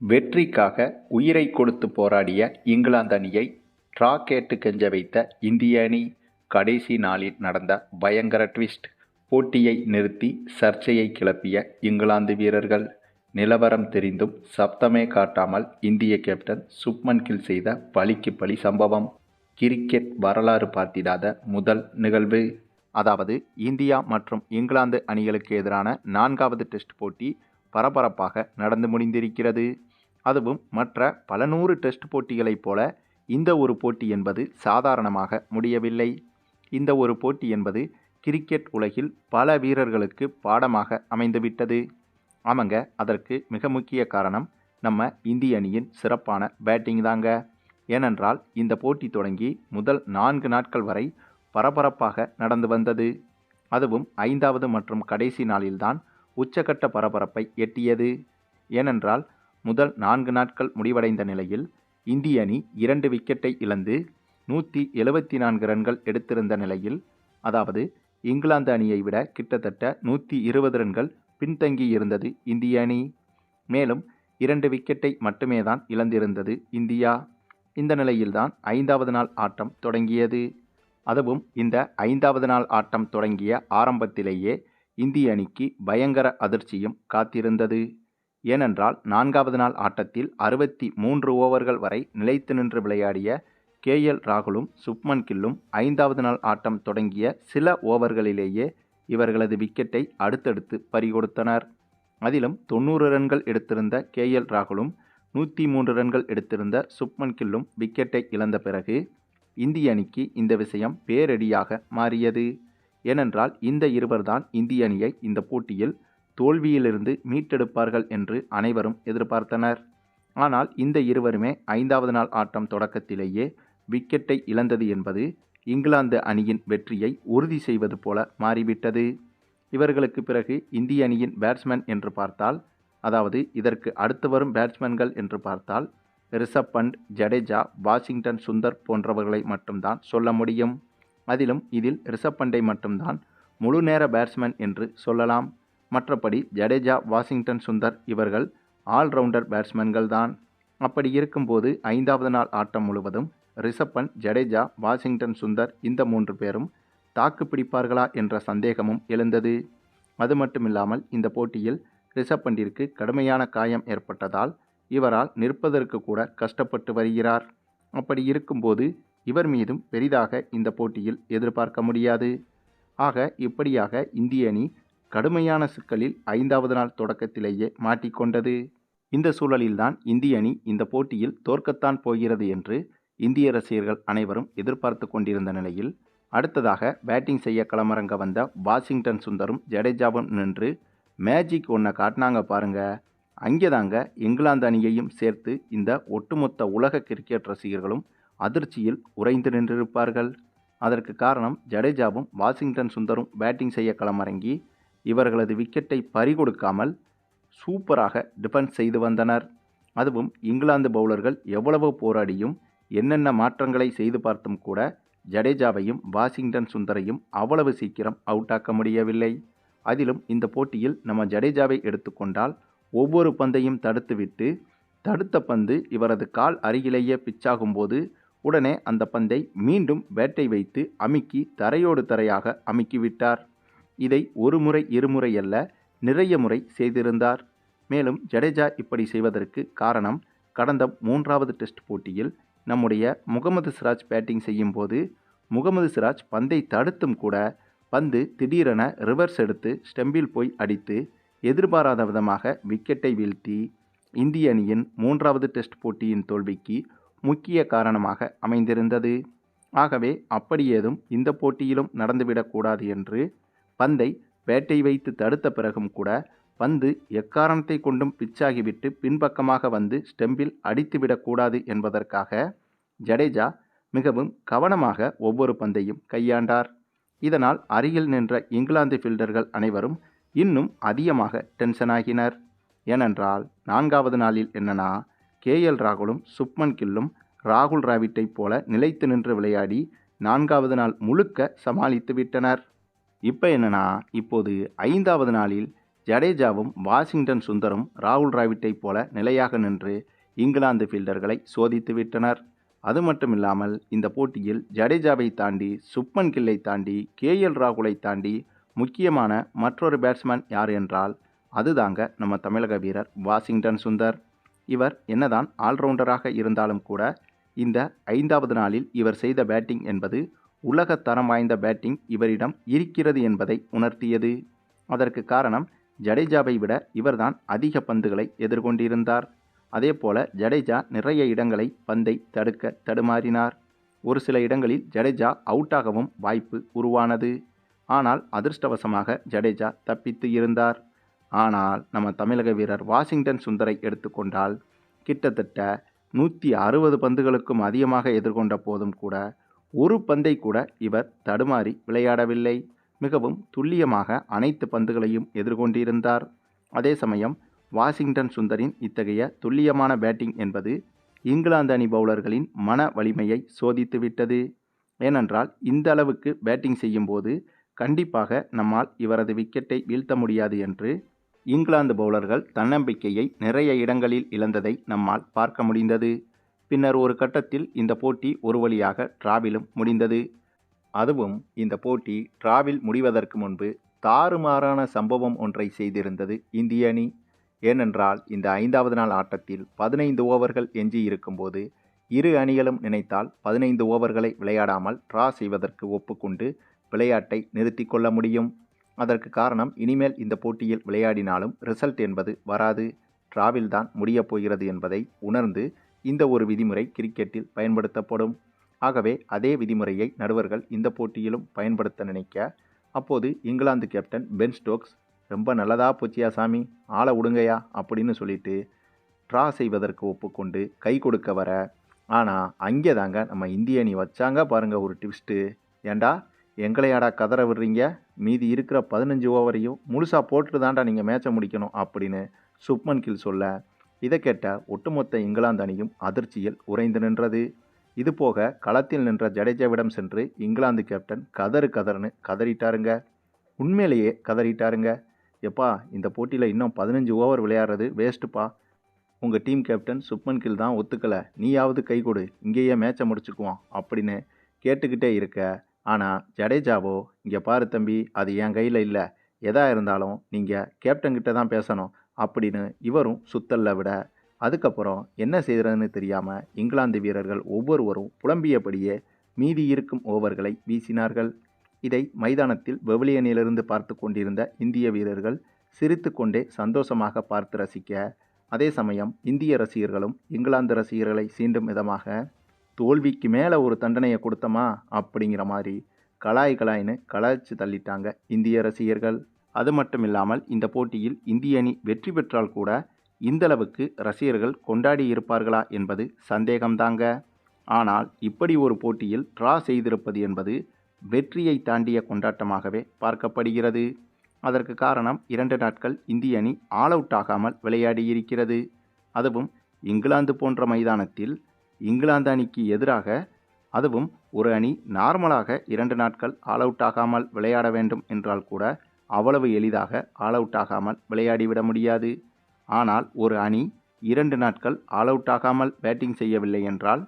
வெற்றிக்காக உயிரை கொடுத்து போராடிய இங்கிலாந்து அணியை டிரா கேட்டு கெஞ்ச வைத்த இந்திய அணி. கடைசி நாளில் நடந்த பயங்கர ட்விஸ்ட். போட்டியை நிறுத்தி சர்ச்சையை கிளப்பிய இங்கிலாந்து வீரர்கள். நிலவரம் தெரிந்தும் சப்தமே காட்டாமல் இந்திய கேப்டன் சுப்மன் கில் செய்த பழிக்கு பழி சம்பவம். கிரிக்கெட் வரலாறு பார்த்திடாத முதல் நிகழ்வு. அதாவது இந்தியா மற்றும் இங்கிலாந்து அணிகளுக்கு எதிரான 4வது டெஸ்ட் போட்டி பரபரப்பாக நடந்து முடிந்திருக்கிறது. அதுவும் மற்ற பல நூறு டெஸ்ட் போட்டிகளைப் போல இந்த ஒரு போட்டி என்பது சாதாரணமாக முடியவில்லை. இந்த ஒரு போட்டி என்பது கிரிக்கெட் உலகில் பல வீரர்களுக்கு பாடமாக அமைந்துவிட்டது. ஆமாங்க, அதற்கு மிக முக்கிய காரணம் நம்ம இந்திய அணியின் சிறப்பான பேட்டிங் தாங்க. ஏனென்றால் இந்த போட்டி தொடங்கி முதல் 4 நாட்கள் வரை பரபரப்பாக நடந்து வந்தது. அதுவும் 5வது மற்றும் கடைசி நாளில்தான் உச்சகட்ட பரபரப்பை எட்டியது. ஏனென்றால் முதல் 4 நாட்கள் முடிவடைந்த நிலையில் இந்திய அணி 2 விக்கெட்டை இழந்து 174 ரன்கள் எடுத்திருந்த நிலையில், அதாவது இங்கிலாந்து அணியை விட கிட்டத்தட்ட 120 ரன்கள் பின்தங்கி இருந்தது இந்திய அணி. மேலும் 2 விக்கெட்டை மட்டுமே தான் இழந்திருந்தது இந்தியா. இந்த நிலையில்தான் 5வது நாள் ஆட்டம் தொடங்கியது. அதுவும் இந்த 5வது நாள் ஆட்டம் தொடங்கிய ஆரம்பத்திலேயே இந்திய அணிக்கு பயங்கர அதிர்ச்சியும் காத்திருந்தது. ஏனென்றால் 4வது நாள் ஆட்டத்தில் 63 ஓவர்கள் வரை நிலைத்து நின்று விளையாடிய KL ராகுலும் சுப்மன் கில்லும் 5வது நாள் ஆட்டம் தொடங்கிய சில ஓவர்களிலேயே இவர்களது விக்கெட்டை அடுத்தடுத்து பறிகொடுத்தனர். அதிலும் 90 ரன்கள் எடுத்திருந்த KL ராகுலும் 103 ரன்கள் எடுத்திருந்த சுப்மன் கில்லும் விக்கெட்டை இழந்த பிறகு இந்திய அணிக்கு இந்த விஷயம் பேரிடியாக மாறியது. ஏனென்றால் இந்த இருவர்தான் இந்திய அணியை இந்த போட்டியில் தோல்வியிலிருந்து மீட்டெடுப்பார்கள் என்று அனைவரும் எதிர்பார்த்தனர். ஆனால் இந்த இருவருமே 5வது நாள் ஆட்டம் தொடக்கத்திலேயே விக்கெட்டை இழந்தது என்பது இங்கிலாந்து அணியின் வெற்றியை உறுதி செய்வது போல மாறிவிட்டது. இவர்களுக்கு பிறகு இந்திய அணியின் பேட்ஸ்மேன் என்று பார்த்தால், அதாவது இதற்கு அடுத்து வரும் பேட்ஸ்மேன்கள் என்று பார்த்தால் ரிஷப் பண்ட், ஜடேஜா, வாஷிங்டன் சுந்தர் போன்றவர்களை மட்டும்தான் சொல்ல முடியும். இதில் ரிஷப் பண்டை மட்டும்தான் முழு நேர பேட்ஸ்மேன் என்று சொல்லலாம். மற்றபடி ஜடேஜா, வாஷிங்டன் சுந்தர் இவர்கள் ஆல்ரவுண்டர் பேட்ஸ்மேன்கள் தான். அப்படி இருக்கும்போது 5வது நாள் ஆட்டம் முழுவதும் ரிஷப் பண்ட், ஜடேஜா, வாஷிங்டன் சுந்தர் இந்த 3 பேரும் தாக்கு பிடிப்பார்களா என்ற சந்தேகமும் எழுந்தது. அது மட்டுமில்லாமல் இந்த போட்டியில் ரிஷப் பண்டிற்கு கடுமையான காயம் ஏற்பட்டதால் இவரால் நிற்பதற்கு கூட கஷ்டப்பட்டு வருகிறார். அப்படி இருக்கும்போது இவர் மீதும் பெரிதாக இந்த போட்டியில் எதிர்பார்க்க முடியாது. ஆக இப்படியாக இந்திய அணி கடுமையான சிக்கலில் 5வது நாள் தொடக்கத்திலேயே மாட்டிக்கொண்டது. இந்த சூழலில்தான் இந்திய அணி இந்த போட்டியில் தோற்கத்தான் போகிறது என்று இந்திய ரசிகர்கள் அனைவரும் எதிர்பார்த்து கொண்டிருந்த நிலையில், அடுத்ததாக பேட்டிங் செய்ய களமிறங்க வந்த வாஷிங்டன் சுந்தரும் ஜடேஜாவும் நின்று மேஜிக் ஒன்றை காட்டினாங்க பாருங்க. அங்கே தாங்க இங்கிலாந்து அணியையும் சேர்த்து இந்த ஒட்டுமொத்த உலக கிரிக்கெட் ரசிகர்களும் அதிர்ச்சியில் உறைந்து நின்றிருப்பார்கள். அதற்கு காரணம் ஜடேஜாவும் வாஷிங்டன் சுந்தரும் பேட்டிங் செய்ய களமிறங்கி இவர்களது விக்கெட்டை பறிகொடுக்காமல் சூப்பராக டிஃபென்ஸ் செய்து வந்தனர். அதுவும் இங்கிலாந்து பவுலர்கள் எவ்வளவு போராடியும் என்னென்ன மாற்றங்களை செய்து பார்த்தும் கூட ஜடேஜாவையும் வாஷிங்டன் சுந்தரையும் அவ்வளவு சீக்கிரம் அவுட்டாக்க முடியவில்லை. அதிலும் இந்த போட்டியில் நம்ம ஜடேஜாவை எடுத்துக்கொண்டால் ஒவ்வொரு பந்தையும் தடுத்துவிட்டு, தடுத்த பந்து இவரது கால் அருகிலேயே பிச்சாகும்போது உடனே அந்த பந்தை மீண்டும் பேட்டை வைத்து அமுக்கி தரையோடு தரையாக அமுக்கிவிட்டார். இதை ஒரு முறை இருமுறை அல்ல, நிறைய முறை செய்திருந்தார். மேலும் ஜடேஜா இப்படி செய்வதற்கு காரணம், கடந்த 3வது டெஸ்ட் போட்டியில் நம்முடைய முகமது சிராஜ் பேட்டிங் செய்யும் போது முகமது சிராஜ் பந்தை தடுத்தும் கூட பந்து திடீரென ரிவர்ஸ் எடுத்து ஸ்டெம்பில் போய் அடித்து எதிர்பாராத விதமாக விக்கெட்டை வீழ்த்தி இந்திய அணியின் 3வது டெஸ்ட் போட்டியின் தோல்விக்கு முக்கிய காரணமாக அமைந்திருந்தது. ஆகவே அப்படி ஏதும் இந்த போட்டியிலும் நடந்துவிடக்கூடாது என்று பந்தை பேட்டை வைத்து தடுத்த பிறகும் கூட பந்து எக்காரணத்தை கொண்டும் பிச்சாகிவிட்டு பின்பக்கமாக வந்து ஸ்டெம்பில் அடித்துவிடக்கூடாது என்பதற்காக ஜடேஜா மிகவும் கவனமாக ஒவ்வொரு பந்தையும் கையாண்டார். இதனால் அருகில் நின்ற இங்கிலாந்து ஃபீல்டர்கள் அனைவரும் இன்னும் அதிகமாக டென்ஷனாகினர். ஏனென்றால் 4வது நாளில் என்னன்னா, KL ராகுலும் சுப்மன் கில்லும் ராகுல் டிராவிட்டை போல நிலைத்து நின்று விளையாடி 4வது நாள் முழுக்க சமாளித்து விட்டனர். இப்போ என்னன்னா, இப்போது 5வது நாளில் ஜடேஜாவும் வாஷிங்டன் சுந்தரும் ராகுல் டிராவிட்டைப் போல நிலையாக நின்று இங்கிலாந்து ஃபீல்டர்களை சோதித்து விட்டனர். அது மட்டுமில்லாமல் இந்த போட்டியில் ஜடேஜாவை தாண்டி, சுப்மன் கில்லை தாண்டி, KL ராகுலை தாண்டி முக்கியமான மற்றொரு பேட்ஸ்மேன் யார் என்றால் அதுதாங்க நம்ம தமிழக வீரர் வாஷிங்டன் சுந்தர். இவர் என்னதான் ஆல்ரவுண்டராக இருந்தாலும் கூட இந்த 5வது நாளில் இவர் செய்த பேட்டிங் என்பது உலக தரம் வாய்ந்த பேட்டிங் இவரிடம் இருக்கிறது என்பதை உணர்த்தியது. அதற்கு காரணம் ஜடேஜாவை விட இவர்தான் அதிக பந்துகளை எதிர்கொண்டிருந்தார். அதேபோல ஜடேஜா நிறைய இடங்களை பந்தை தடுக்க தடுமாறினார். ஒரு சில இடங்களில் ஜடேஜா அவுட்டாகவும் வாய்ப்பு உருவானது. ஆனால் அதிர்ஷ்டவசமாக ஜடேஜா தப்பித்து இருந்தார். ஆனால் நம்ம தமிழக வீரர் வாஷிங்டன் சுந்தரை எடுத்துக்கொண்டால் கிட்டத்தட்ட 160 பந்துகளுக்கும் அதிகமாக எதிர்கொண்ட போதும் கூட ஒரு பந்தை கூட இவர் தடுமாறி விளையாடவில்லை. மிகவும் துல்லியமாக அனைத்து பந்துகளையும் எதிர்கொண்டிருந்தார். அதே சமயம் வாஷிங்டன் சுந்தரின் இத்தகைய துல்லியமான பேட்டிங் என்பது இங்கிலாந்து அணி பவுலர்களின் மன வலிமையை சோதித்துவிட்டது. ஏனென்றால் இந்த அளவுக்கு பேட்டிங் செய்யும்போது கண்டிப்பாக நம்மால் இவரது விக்கெட்டை வீழ்த்த முடியாது என்று இங்கிலாந்து பவுலர்கள் தன்னம்பிக்கையை நிறைய இடங்களில் இழந்ததை நம்மால் பார்க்க முடிந்தது. பின்னர் ஒரு கட்டத்தில் இந்த போட்டி ஒரு வழியாக டிராவிலும் முடிந்தது. அதுவும் இந்த போட்டி டிராவில் முடிவதற்கு முன்பு தாறுமாறான சம்பவம் ஒன்றை செய்திருந்தது இந்திய அணி. ஏனென்றால் இந்த 5வது நாள் ஆட்டத்தில் 15 ஓவர்கள் எஞ்சி இருக்கும்போது இரு அணிகளும் நினைத்தால் 15 ஓவர்களை விளையாடாமல் டிரா செய்வதற்கு ஒப்புக்கொண்டு விளையாட்டை நிறுத்தி கொள்ள முடியும். அதற்கு காரணம் இனிமேல் இந்த போட்டியில் விளையாடினாலும் ரிசல்ட் என்பது வராது, டிராவில் தான் முடியப் போகிறது என்பதை உணர்ந்து இந்த ஒரு விதிமுறை கிரிக்கெட்டில் பயன்படுத்தப்படும். ஆகவே அதே விதிமுறையை நடுவர்கள் இந்த போட்டியிலும் பயன்படுத்த நினைக்க, அப்போது இங்கிலாந்து கேப்டன் பென் ஸ்டோக்ஸ் ரொம்ப நல்லதா போச்சியா சாமி, ஆளை விடுங்கயா அப்படின்னு சொல்லிட்டு ட்ரா செய்வதற்கு ஒப்புக்கொண்டு கை கொடுக்க வர, ஆனால் அங்கே தாங்க நம்ம இந்திய அணி வச்சாங்க பாருங்கள் ஒரு ட்விஸ்ட்டு. ஏண்டா எங்களையாடா கதற விடுறீங்க, மீதி இருக்கிற 15 ஓவரையும் முழுசாக போட்டு தாண்டா நீங்கள் மேட்சை முடிக்கணும் அப்படின்னு சுப்மன் கில் சொல்ல, இதை கேட்ட ஒட்டுமொத்த இங்கிலாந்து அணியும் அதிர்ச்சியில் உறைந்து நின்றது. இதுபோக களத்தில் நின்ற ஜடேஜாவிடம் சென்று இங்கிலாந்து கேப்டன் கதறுன்னு கதறிட்டாருங்க. உண்மையிலேயே கதறிட்டாருங்க. எப்பா இந்த போட்டியில் இன்னும் 15 ஓவர் விளையாடுறது வேஸ்ட்டுப்பா, உங்கள் டீம் கேப்டன் சுப்மன் கில் தான் ஒத்துக்கலை, நீயாவது கை கொடு, இங்கேயே மேட்சை முடிச்சுக்குவோம் அப்படின்னு கேட்டுக்கிட்டே இருக்க, ஆனால் ஜடேஜாவோ இங்கே பாரு தம்பி, அது என் கையில் இல்லை, எதா இருந்தாலும் நீங்கள் கேப்டன்கிட்ட தான் பேசணும் அப்படின்னு இவரும் சுத்தல்ல விட, அதுக்கப்புறம் என்ன செய்கிறதுன்னு தெரியாமல் இங்கிலாந்து வீரர்கள் ஒவ்வொருவரும் புலம்பியபடியே மீதி இருக்கும் ஓவர்களை வீசினார்கள். இதை மைதானத்தில் பெவிலியனிலிருந்து பார்த்து கொண்டிருந்த இந்திய வீரர்கள் சிரித்து கொண்டே சந்தோஷமாக பார்த்து ரசிக்க, அதே சமயம் இந்திய ரசிகர்களும் இங்கிலாந்து ரசிகர்களை சீண்டும் விதமாக தோல்விக்கு மேலே ஒரு தண்டனையை கொடுத்தமா அப்படிங்கிற மாதிரி கலாய்னு கலாய்ச்சி தள்ளிட்டாங்க இந்திய ரசிகர்கள். அது மட்டும் இல்லாமல் இந்த போட்டியில் இந்திய அணி வெற்றி பெற்றால் கூட இந்தளவுக்கு ரசிகர்கள் கொண்டாடி இருப்பார்களா என்பது சந்தேகம்தாங்க. ஆனால் இப்படி ஒரு போட்டியில் ட்ரா செய்திருப்பது என்பது வெற்றியை தாண்டிய கொண்டாட்டமாகவே பார்க்கப்படுகிறது. அதற்கு காரணம் 2 நாட்கள் இந்திய அணி ஆல் அவுட் ஆகாமல் விளையாடியிருக்கிறது. அதுவும் இங்கிலாந்து போன்ற மைதானத்தில் இங்கிலாந்து அணிக்கு எதிராக, அதுவும் ஒரு அணி நார்மலாக 2 நாட்கள் ஆல் அவுட் ஆகாமல் விளையாட வேண்டும் என்றால் கூட அவ்வளவு எளிதாக ஆல் அவுட் ஆகாமல் விளையாடிவிட முடியாது. ஆனால் ஒரு அணி 2 நாட்கள் ஆல் அவுட் ஆகாமல் பேட்டிங் செய்யவில்லை என்றால்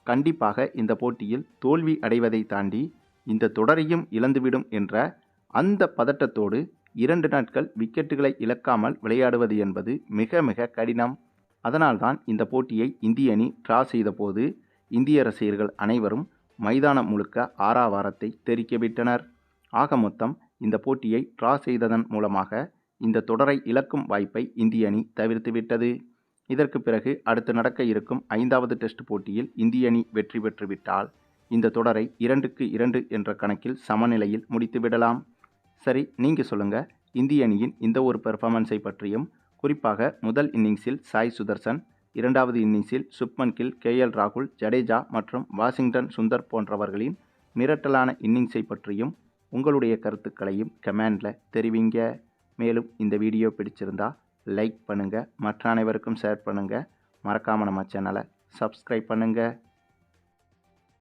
கண்டிப்பாக இந்த போட்டியில் தோல்வி அடைவதை தாண்டி இந்த தொடரையும் இழந்துவிடும் என்ற அந்த பதட்டத்தோடு 2 நாட்கள் விக்கெட்டுகளை இழக்காமல் விளையாடுவது என்பது மிக மிக கடினம். அதனால்தான் இந்த போட்டியை இந்திய அணி ட்ரா செய்த போது இந்திய ரசிகர்கள் அனைவரும் மைதானம் முழுக்க ஆரவாரத்தை தெரிவிக்கவிட்டனர். ஆக மொத்தம் இந்த போட்டியை ட்ரா செய்ததன் மூலமாக இந்த தொடரை இழக்கும் வாய்ப்பை இந்திய அணி தவிர்த்துவிட்டது. இதற்கு பிறகு அடுத்து நடக்க இருக்கும் 5வது டெஸ்ட் போட்டியில் இந்திய அணி வெற்றி பெற்றுவிட்டால் இந்த தொடரை 2-2 என்ற கணக்கில் சமநிலையில் முடித்துவிடலாம். சரி, நீங்கள் சொல்லுங்கள், இந்திய அணியின் இந்த ஒரு பெர்ஃபார்மன்ஸை பற்றியும், குறிப்பாக முதல் இன்னிங்ஸில் சாய் சுதர்சன், 2வது இன்னிங்ஸில் சுப்மன் கில், KL ராகுல், ஜடேஜா மற்றும் வாஷிங்டன் சுந்தர் போன்றவர்களின் மிரட்டலான இன்னிங்ஸை பற்றியும் உங்களுடைய கருத்துக்களையும் கமெண்டில் தெரிவிங்க. மேலும் இந்த வீடியோ பிடிச்சிருந்தா லைக் பண்ணுங்கள், மற்ற அனைவருக்கும் ஷேர் பண்ணுங்கள், மறக்காமல் நம்ம சேனலை சப்ஸ்கிரைப் பண்ணுங்கள்.